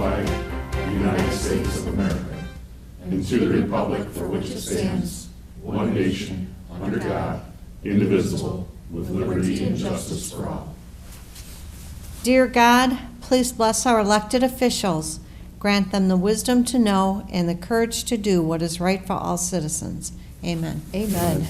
flag of the United States of America, and to the republic for which it stands, one nation, under God, indivisible, with liberty and justice for all. Dear God, please bless our elected officials. Grant them the wisdom to know and the courage to do what is right for all citizens. Amen. Amen.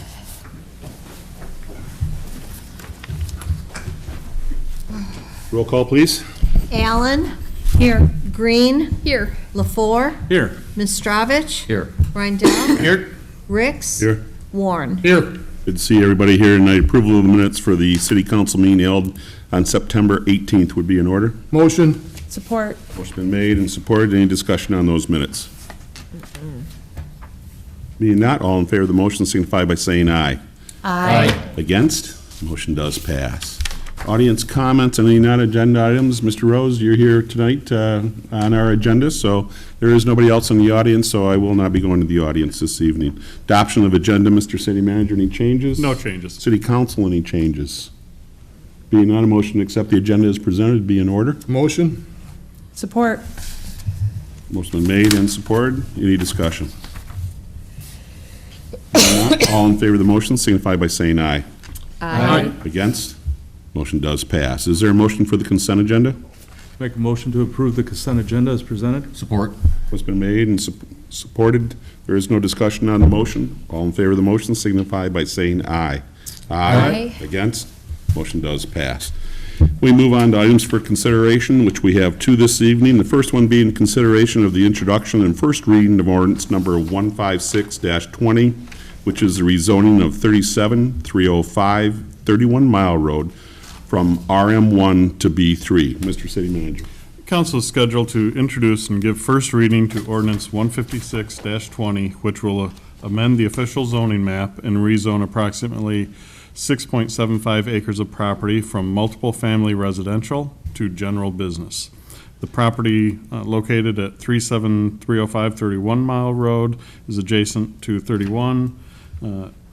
Roll call, please. Allen. Here. Green. Here. LaFour. Here. Mistrovich. Here. Reindell. Here. Ricks. Here. Warren. Here. Good to see everybody here tonight. Approval of the minutes for the city council meeting held on September 18th would be in order. Motion. Support. Motion been made and supported. Any discussion on those minutes? Being not, all in favor of the motion signify by saying aye. Aye. Against? Motion does pass. Audience comments on any non-agenda items. Mr. Rose, you're here tonight on our agenda, so there is nobody else in the audience, so I will not be going to the audience this evening. Adoption of agenda, Mr. City Manager, any changes? No changes. City Council, any changes? Being not, a motion to accept the agenda as presented be in order. Motion. Support. Motion been made and supported. Any discussion? Being not, all in favor of the motion signify by saying aye. Aye. Against? Motion does pass. Is there a motion for the consent agenda? Make a motion to approve the consent agenda as presented. Support. What's been made and supported? There is no discussion on the motion. All in favor of the motion signify by saying aye. Aye. Against? Motion does pass. We move on to items for consideration, which we have two this evening. The first one being consideration of the introduction and first reading of ordinance number 156-20, which is the rezoning of 37-305 31 Mile Road from RM1 to B3. Mr. City Manager. Council is scheduled to introduce and give first reading to ordinance 156-20, which will amend the official zoning map and rezone approximately 6.75 acres of property from multiple family residential to general business. The property located at 37305 31 Mile Road is adjacent to 31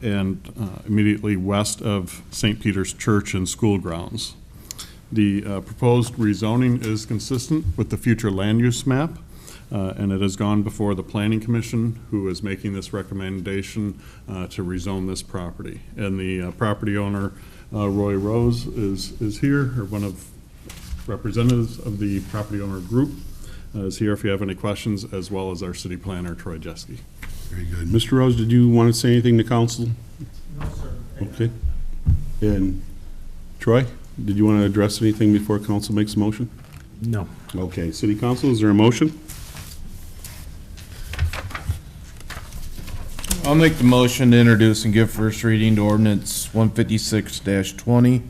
and immediately west of St. Peter's Church and school grounds. The proposed rezoning is consistent with the future land use map, and it has gone before the Planning Commission, who is making this recommendation to rezone this property. And the property owner, Roy Rose, is here, or one of representatives of the property owner group is here if you have any questions, as well as our city planner, Troy Jeske. Very good. Mr. Rose, did you want to say anything to council? No, sir. Okay. And Troy, did you want to address anything before council makes a motion? No. Okay. City Council, is there a motion? I'll make the motion to introduce and give first reading to ordinance 156-20,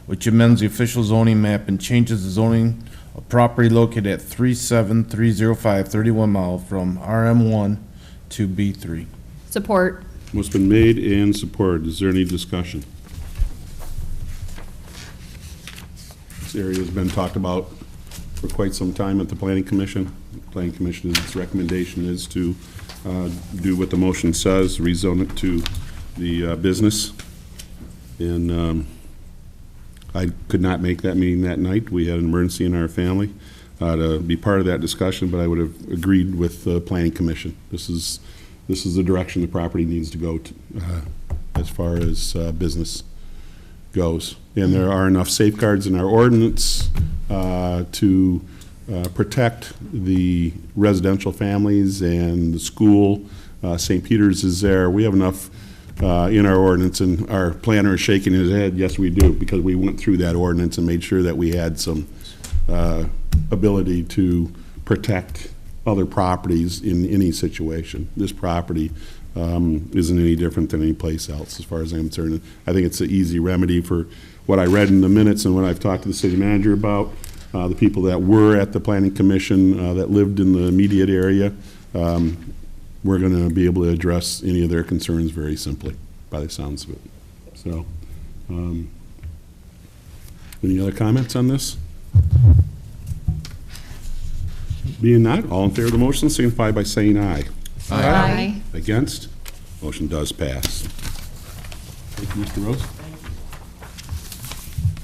which amends the official zoning map and changes the zoning of property located at 37305 31 Mile from RM1 to B3. Support. What's been made and supported. Is there any discussion? This area has been talked about for quite some time at the Planning Commission. The Planning Commission's recommendation is to do what the motion says, rezone it to the business. And I could not make that meeting that night. We had an emergency in our family to be part of that discussion, but I would have agreed with the Planning Commission. This is the direction the property needs to go to, as far as business goes. And there are enough safeguards in our ordinance to protect the residential families and the school. St. Peter's is there. We have enough in our ordinance, and our planner is shaking his head. Yes, we do, because we went through that ordinance and made sure that we had some ability to protect other properties in any situation. This property isn't any different than any place else as far as I'm concerned. I think it's an easy remedy for what I read in the minutes and what I've talked to the city manager about, the people that were at the Planning Commission that lived in the immediate area. We're going to be able to address any of their concerns very simply by the sounds of it. So, any other comments on this? Being not, all in favor of the motion signify by saying aye. Aye. Against? Motion does pass. Thank you, Mr. Rose.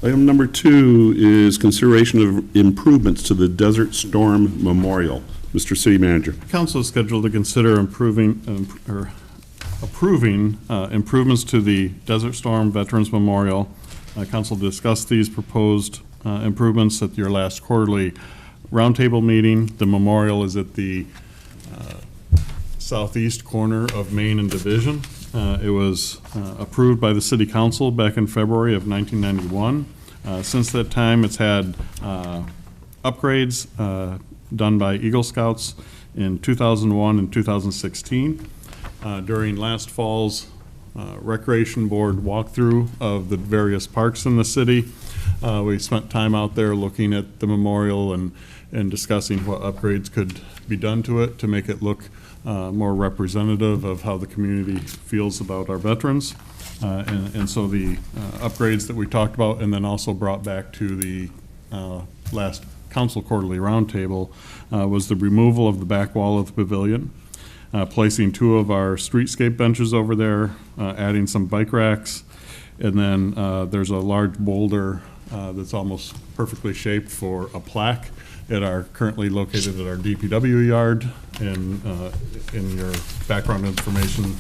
Item number 2 is consideration of improvements to the Desert Storm Memorial. Mr. City Manager. Council is scheduled to consider approving improvements to the Desert Storm Veterans Memorial. Council discussed these proposed improvements at your last quarterly roundtable meeting. The memorial is at the southeast corner of Main and Division. It was approved by the City Council back in February of 1991. Since that time, it's had upgrades done by Eagle Scouts in 2001 and 2016. During last fall's Recreation Board walkthrough of the various parks in the city, we spent time out there looking at the memorial and discussing what upgrades could be done to it to make it look more representative of how the community feels about our veterans. And so the upgrades that we talked about and then also brought back to the last council quarterly roundtable was the removal of the back wall of the pavilion, placing 2 of our streetscape benches over there, adding some bike racks, and then there's a large boulder that's almost perfectly shaped for a plaque currently located at our DPW yard. And in your background information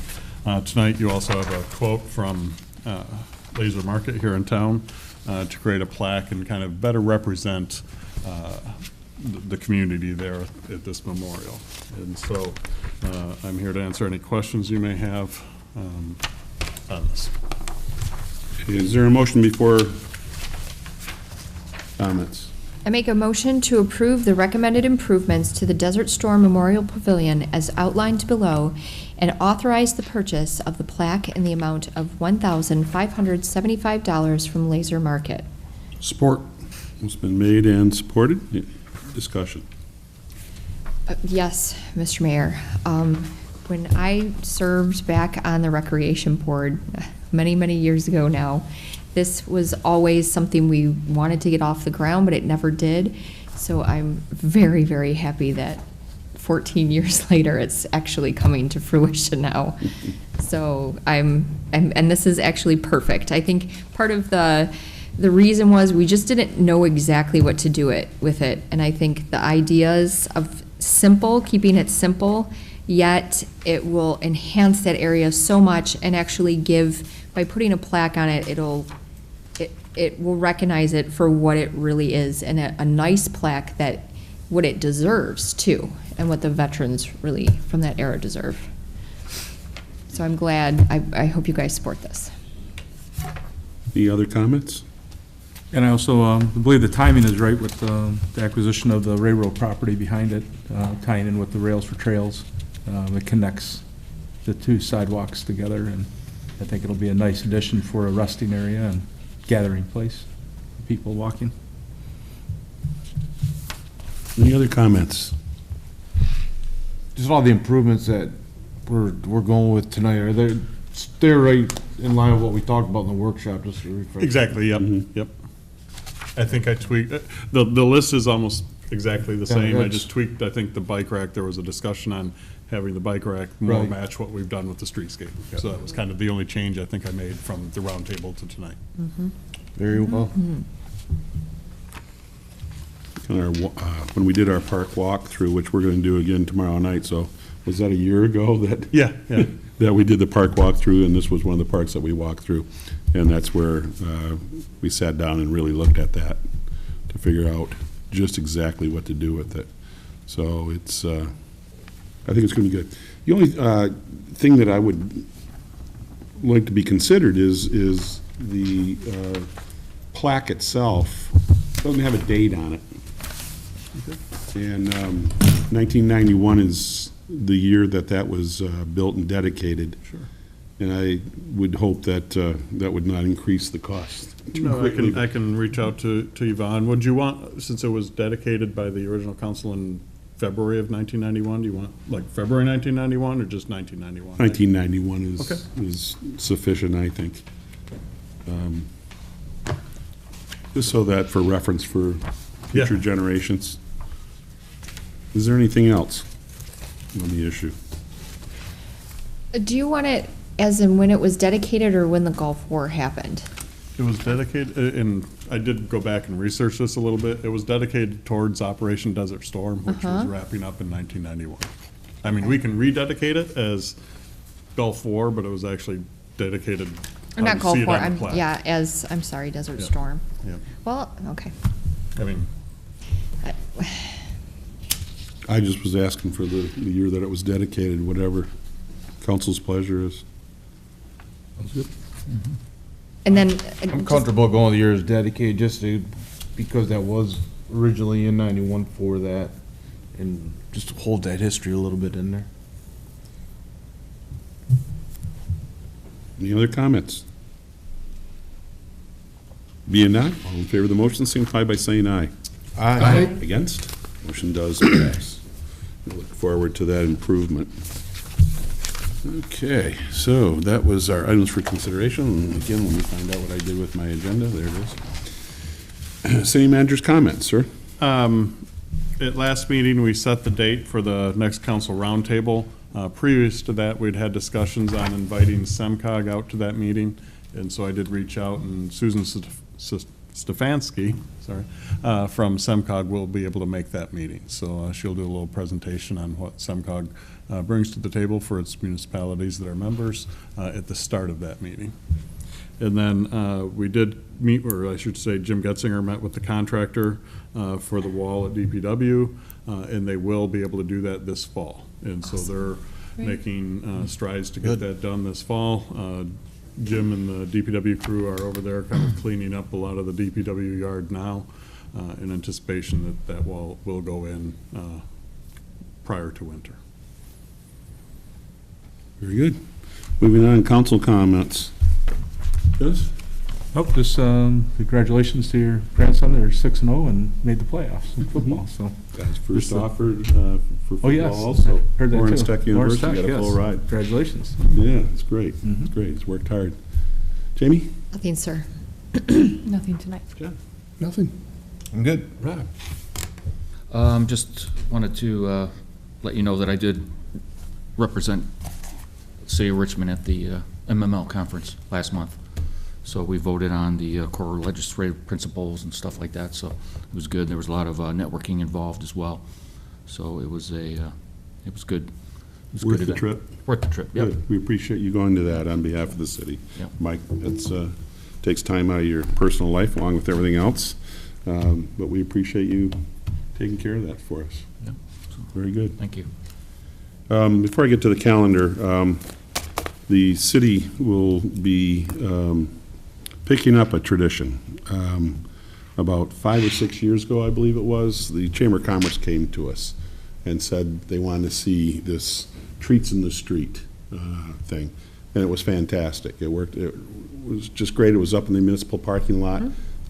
tonight, you also have a quote from Laser Market here in town to create a plaque and kind of better represent the community there at this memorial. And so I'm here to answer any questions you may have on this. Is there a motion before comments? I make a motion to approve the recommended improvements to the Desert Storm Memorial Pavilion as outlined below and authorize the purchase of the plaque in the amount of $1,575 from Laser Market. Support. It's been made and supported. Discussion. Yes, Mr. Mayor. When I served back on the Recreation Board many, many years ago now, this was always something we wanted to get off the ground, but it never did. So I'm very, very happy that 14 years later, it's actually coming to fruition now. So and this is actually perfect. I think part of the reason was we just didn't know exactly what to do with it. And I think the ideas of keeping it simple, yet it will enhance that area so much and actually by putting a plaque on it, it will recognize it for what it really is, and a nice plaque that what it deserves too, and what the veterans really from that era deserve. So I'm glad, I hope you guys support this. Any other comments? And I also believe the timing is right with the acquisition of the railroad property behind it, tying in with the Rails for Trails. It connects the 2 sidewalks together, and I think it'll be a nice addition for a resting area and gathering place for people walking. Any other comments? Just all the improvements that we're going with tonight, they're right in line with what we talked about in the workshop, just to refresh. Exactly, yep, yep. I think I tweaked, the list is almost exactly the same. I just tweaked, I think, the bike rack. There was a discussion on having the bike rack more Right. match what we've done with the streetscape. So that was kind of the only change I think I made from the roundtable to tonight. Very well. When we did our park walkthrough, which we're going to do again tomorrow night, so was that a year ago that? Yeah, yeah. That we did the park walkthrough, and this was one of the parks that we walked through. And that's where we sat down and really looked at that to figure out just exactly what to do with it. So it's, I think it's going to be good. The only thing that I would like to be considered is the plaque itself doesn't have a date on it. And 1991 is the year that was built and dedicated. Sure. And I would hope that that would not increase the cost too No, quickly. I can reach out to Yvonne. Would you want, since it was dedicated by the original council in February of 1991, do you want like February 1991 or just 1991? 1991 Okay. is sufficient, I think. Just so that for reference for future Yeah. generations. Is there anything else on the issue? Do you want it as in when it was dedicated or when the Gulf War happened? It was dedicated, and I did go back and research this a little bit. It was dedicated towards Operation Desert Storm, which was wrapping up in 1991. I mean, we can rededicate it as Gulf War, but it was actually dedicated. Or not you Gulf see it War, on the plaque. I'm sorry, Desert Yeah. Storm. Yeah. Well, okay. I mean, I just was asking for the year that it was dedicated, whatever council's pleasure is. And then. I'm comfortable going the year is dedicated just to, because that was originally in 91 for that, and just to hold that history a little bit in there. Any other comments? Being none, all in favor of the motion, signify by saying aye. Aye. Against? Motion does pass. We look forward to that improvement. Okay, so that was our items for consideration. And again, let me find out what I did with my agenda. There it is. City manager's comments, sir. at last meeting, we set the date for the next council roundtable. Previous to that, we'd had discussions on inviting SEMCOG out to that meeting, and so I did reach out, and Susan Stefanski, from SEMCOG will be able to make that meeting. So she'll do a little presentation on what SEMCOG brings to the table for its municipalities that are members at the start of that meeting. And then we did meet, or I should say Jim Getzinger met with the contractor for the wall at DPW, and they will be able to do that this fall. And so they're making strides to get that done this fall. Jim and the DPW crew are over there kind of cleaning up a lot of the DPW yard now in anticipation that that wall will go in prior to winter. Very good. Moving on, council comments. Yes? Oh, just congratulations to your grandson. They're 6-0 and made the playoffs in football. So, Guys, first Just, offered for football yes, also. I heard that Lawrence too. Tech University Lawrence got Tech, a full yes. ride. Congratulations. Yeah, it's great. It's great. It's worked hard. Jamie? Nothing, sir. Nothing tonight. John? Nothing. I'm good. Rob? Just wanted to let you know that I did represent the City of Richmond at the MML conference last month. So we voted on the core legislative principles and stuff like that, so it was good. There was a lot of networking involved as well. So it was it was good. It was a Worth good the event. trip? Worth the trip, yep. Good. We appreciate you going to that on behalf of the city. Yep. Mike, it's takes time out of your personal life along with everything else, but we appreciate you taking care of that for us. Yep. Very good. Thank you. Before I get to the calendar, the city will be picking up a tradition. About 5 or 6 years ago, I believe it was, the Chamber of Commerce came to us and said they wanted to see this treats in the street thing, and it was fantastic. It worked. It was just great. It was up in the municipal parking lot.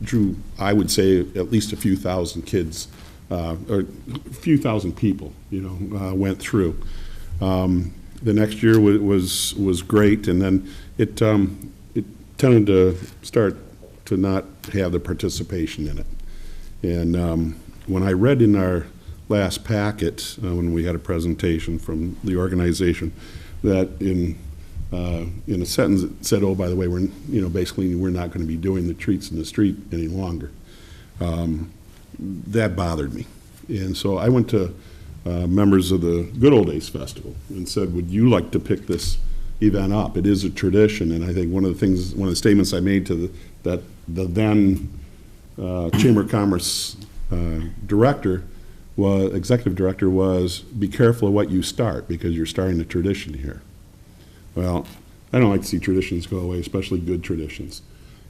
Drew, I would say, at least a few thousand kids, or a few thousand people, went through. The next year was great, and then it tended to start to not have the participation in it. And when I read in our last packet, when we had a presentation from the organization, that in a sentence it said, "Oh, by the way, basically we're not going to be doing the treats in the street any longer." That bothered me, and so I went to members of the Good Old Days Festival and said, "Would you like to pick this event up? It is a tradition." And I think one of the statements I made to the then Chamber of Commerce executive director was, "Be careful of what you start, because you're starting a tradition here." Well, I don't like to see traditions go away, especially good traditions.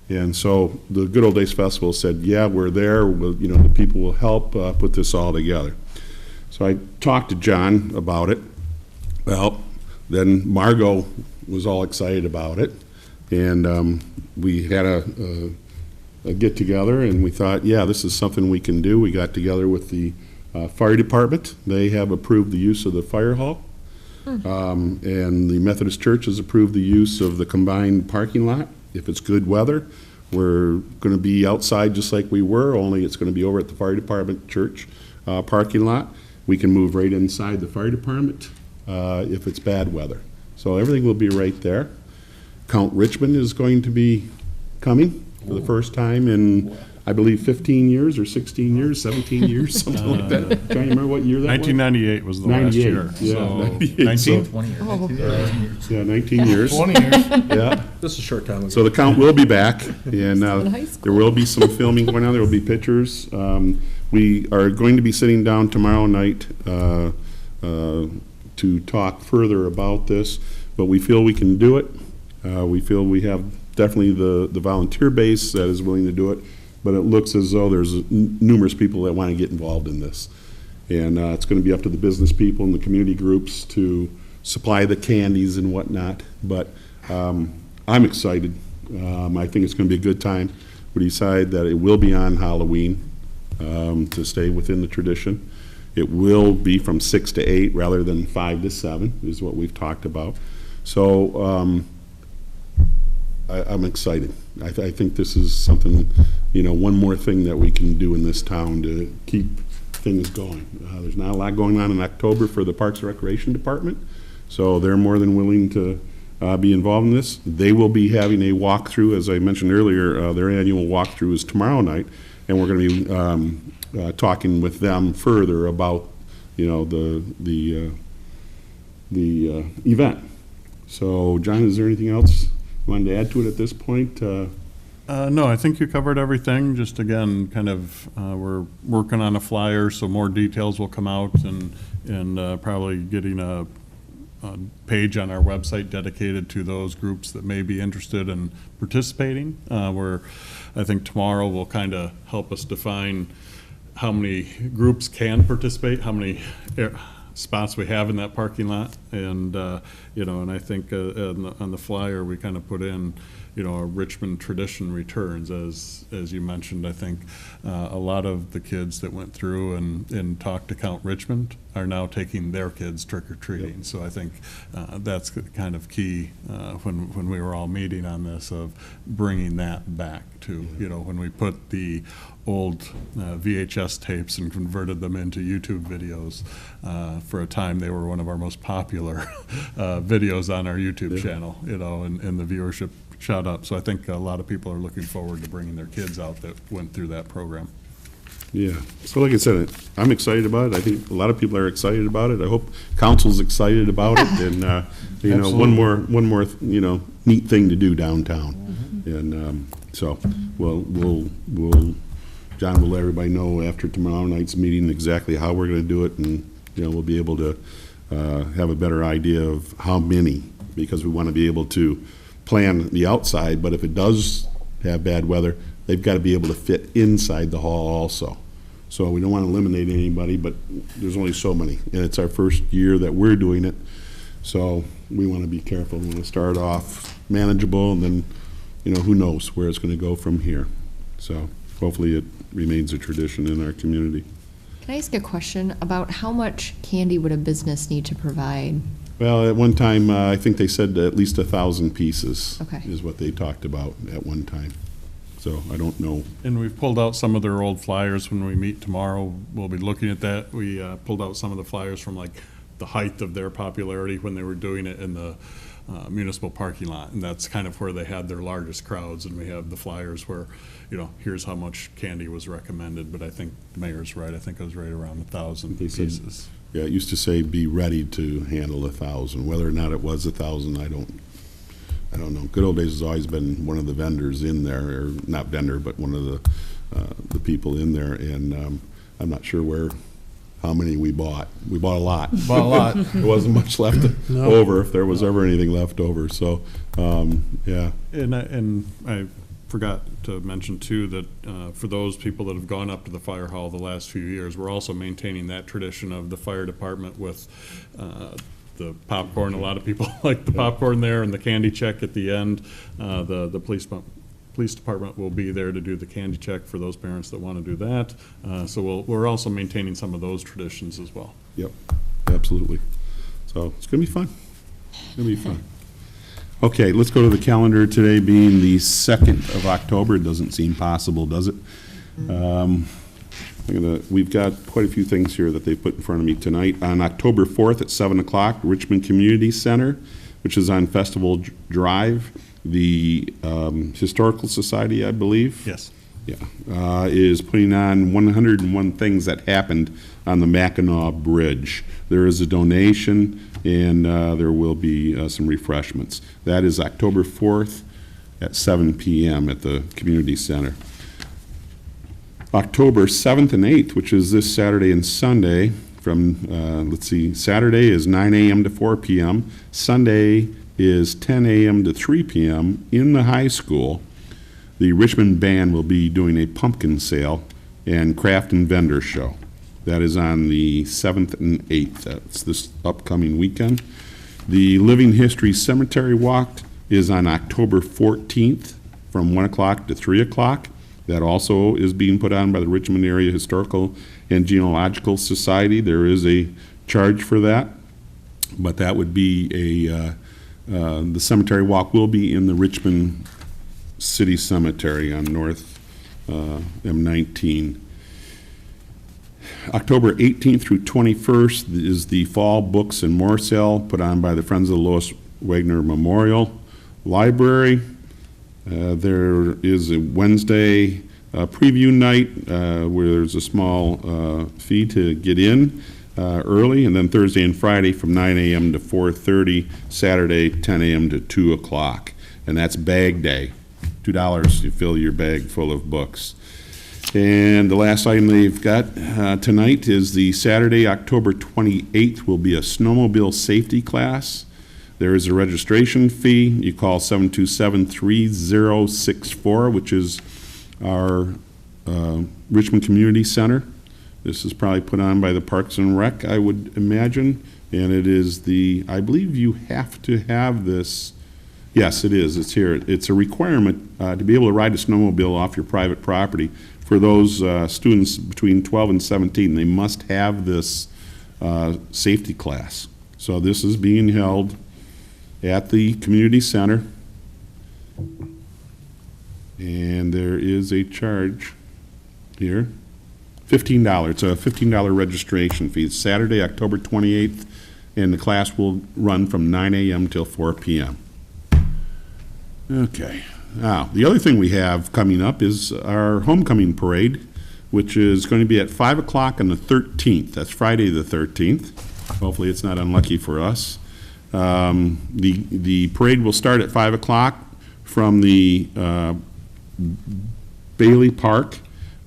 And so the Good Old Days Festival said, "Yeah, we're there. The people will help put this all together." So I talked to John about it. Well, then Margot was all excited about it, and we had a get-together, and we thought, yeah, this is something we can do. We got together with the fire department. They have approved the use of the fire hall, and the Methodist Church has approved the use of the combined parking lot. If it's good weather, we're going to be outside just like we were, only it's going to be over at the fire department church parking lot. We can move right inside the fire department if it's bad weather. So everything will be right there. Count Richmond is going to be coming for the first time in, I believe, 15 years or 16 years, 17 years, something like that. Can't you remember what year that was? 1998 was the last 98, year. yeah, So 98, 19? so- 20 years. Yeah, 19 years. 20 years. Yeah. This is a short time ago. So the count will be back, and high there will be some filming going on. There will be pictures. We are going to be sitting down tomorrow night to talk further about this, but we feel we can do it. We feel we have definitely the volunteer base that is willing to do it, but it looks as though there's numerous people that want to get involved in this. And it's going to be up to the business people and the community groups to supply the candies and whatnot. But I'm excited. I think it's going to be a good time. We decide that it will be on Halloween to stay within the tradition. It will be from 6 to 8 rather than 5 to 7 is what we've talked about. So I'm excited. I think this is something, one more thing that we can do in this town to keep things going. There's not a lot going on in October for the Parks and Recreation Department, so they're more than willing to be involved in this. They will be having a walkthrough, as I mentioned earlier. Their annual walkthrough is tomorrow night, and we're going to be talking with them further about, the event. So, John, is there anything else you wanted to add to it at this point? No, I think you covered everything. Just again, kind of, we're working on a flyer, so more details will come out, and probably getting a page on our website dedicated to those groups that may be interested in participating. Where I think tomorrow will kind of help us define how many groups can participate, how many spots we have in that parking lot, and and I think on the flyer we kind of put in, a Richmond tradition returns, as you mentioned. I think a lot of the kids that went through and talked to Count Richmond are now taking their kids trick-or-treating. Yep. So I think that's kind of key when we were all meeting on this, of bringing that back to, when we put the old VHS tapes and converted them into YouTube videos. For a time, they were one of our most popular videos on our YouTube channel, and the viewership shot up. So I think a lot of people are looking forward to bringing their kids out that went through that program. Yeah. So like I said, I'm excited about it. I think a lot of people are excited about it. I hope council's excited about it. And, one more, neat thing to do downtown. Mm-hmm. And so John will let everybody know after tomorrow night's meeting exactly how we're going to do it. And, we'll be able to have a better idea of how many, because we want to be able to plan the outside, but if it does have bad weather, they've got to be able to fit inside the hall also. So we don't want to eliminate anybody, but there's only so many, and it's our first year that we're doing it, so we want to be careful. We want to start off manageable, and then, who knows where it's going to go from here. So hopefully it remains a tradition in our community. Can I ask a question about how much candy would a business need to provide? Well, at one time, I think they said at least 1,000 pieces. Okay. Is what they talked about at one time. So I don't know. And we've pulled out some of their old flyers. When we meet tomorrow, we'll be looking at that. We pulled out some of the flyers from like the height of their popularity when they were doing it in the municipal parking lot. And that's kind of where they had their largest crowds. And we have the flyers where, here's how much candy was recommended. But I think the mayor's right. I think it was right around 1,000 pieces. Yeah, it used to say be ready to handle 1,000. Whether or not it was 1,000, I don't know. Good Old Days has always been one of the vendors in there, or not vendor, but one of the people in there. And I'm not sure how many we bought. We bought a lot. Bought a lot. There wasn't much left over, if there was ever anything left over. So, yeah. And I forgot to mention too that for those people that have gone up to the fire hall the last few years, we're also maintaining that tradition of the fire department with the popcorn. A lot of people like the popcorn there, and the candy check at the end. The police department will be there to do the candy check for those parents that want to do that. So we're also maintaining some of those traditions as well. Yep, absolutely. So it's going to be fun. It's going to be fun. Okay, let's go to the calendar today being the 2nd of October. It doesn't seem possible, does it? We've got quite a few things here that they've put in front of me tonight. On October 4th at 7 o'clock, Richmond Community Center, which is on Festival Drive, The Historical Society, I believe. Yes. Yeah, is putting on 101 things that happened on the Mackinac Bridge. There is a donation, and there will be some refreshments. That is October 4th at 7 p.m. at the community center. October 7th and 8th, which is this Saturday and Sunday, from, Saturday is 9 a.m. to 4 p.m. Sunday is 10 a.m. to 3 p.m. in the high school. The Richmond Band will be doing a pumpkin sale and craft and vendor show. That is on the 7th and 8th. That's this upcoming weekend. The Living History Cemetery Walk is on October 14th from 1 o'clock to 3 o'clock. That also is being put on by the Richmond Area Historical and Genealogical Society. There is a charge for that, but that would be the cemetery walk will be in the Richmond City Cemetery on North M19. October 18th through 21st is the Fall Books and More Sale put on by the Friends of the Lois Wagner Memorial Library. There is a Wednesday preview night where there's a small fee to get in early, and then Thursday and Friday from 9 a.m. to 4:30, Saturday 10 a.m. to 2 o'clock. And that's bag day. $2 to fill your bag full of books. And the last item they've got tonight is the Saturday, October 28th, will be a snowmobile safety class. There is a registration fee. You call 727-3064, which is our Richmond Community Center. This is probably put on by the Parks and Rec, I would imagine. And it is I believe you have to have this. Yes, it is. It's here. It's a requirement to be able to ride a snowmobile off your private property. For those students between 12 and 17, they must have this safety class. So this is being held at the community center. And there is a charge here. $15. It's a $15 registration fee. It's Saturday, October 28th, and the class will run from 9 a.m. till 4 p.m. Okay. Now, the other thing we have coming up is our homecoming parade, which is going to be at 5 o'clock on the 13th. That's Friday the 13th. Hopefully it's not unlucky for us. The parade will start at 5 o'clock from the Bailey Park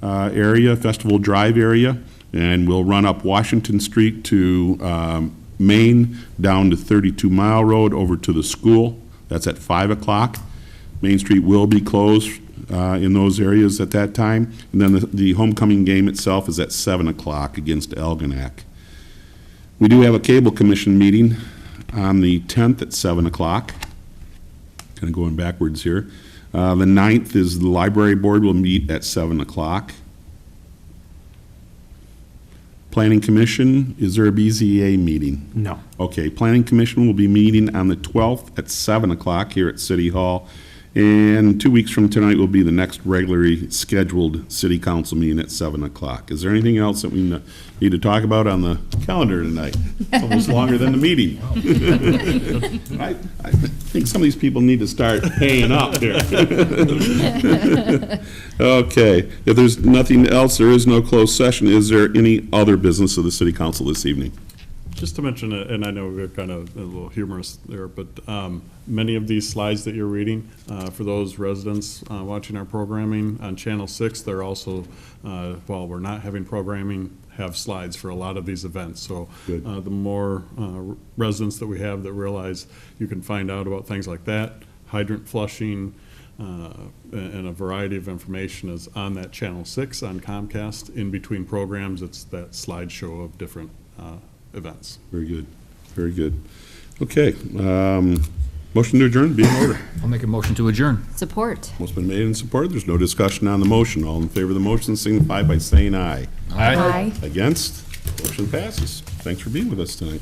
area, Festival Drive area, and we'll run up Washington Street to Main, down to 32 Mile Road, over to the school. That's at 5 o'clock. Main Street will be closed in those areas at that time. And then the homecoming game itself is at 7 o'clock against Algonac. We do have a cable commission meeting on the 10th at 7 o'clock. Kind of going backwards here. The 9th is the library board will meet at 7 o'clock. Planning Commission, is there a BZA meeting? No. Okay, Planning Commission will be meeting on the 12th at 7 o'clock here at City Hall. And 2 weeks from tonight will be the next regularly scheduled city council meeting at 7 o'clock. Is there anything else that we need to talk about on the calendar tonight? It's almost longer than the meeting. I think some of these people need to start paying up here. Okay, if there's nothing else, there is no closed session. Is there any other business of the city council this evening? Just to mention, and I know we're kind of a little humorous there, but many of these slides that you're reading, for those residents watching our programming on Channel 6, they're also, while we're not having programming, have slides for a lot of these events. So the more residents that we have that realize you can find out about things like that, hydrant flushing, and a variety of information is on that Channel 6 on Comcast. In between programs, it's that slideshow of different events. Very good, very good. Okay, motion to adjourn, be in order. I'll make a motion to adjourn. Support. Motion been made and supported. There's no discussion on the motion. All in favor of the motion signify by saying aye. Aye. Against? Motion passes. Thanks for being with us tonight.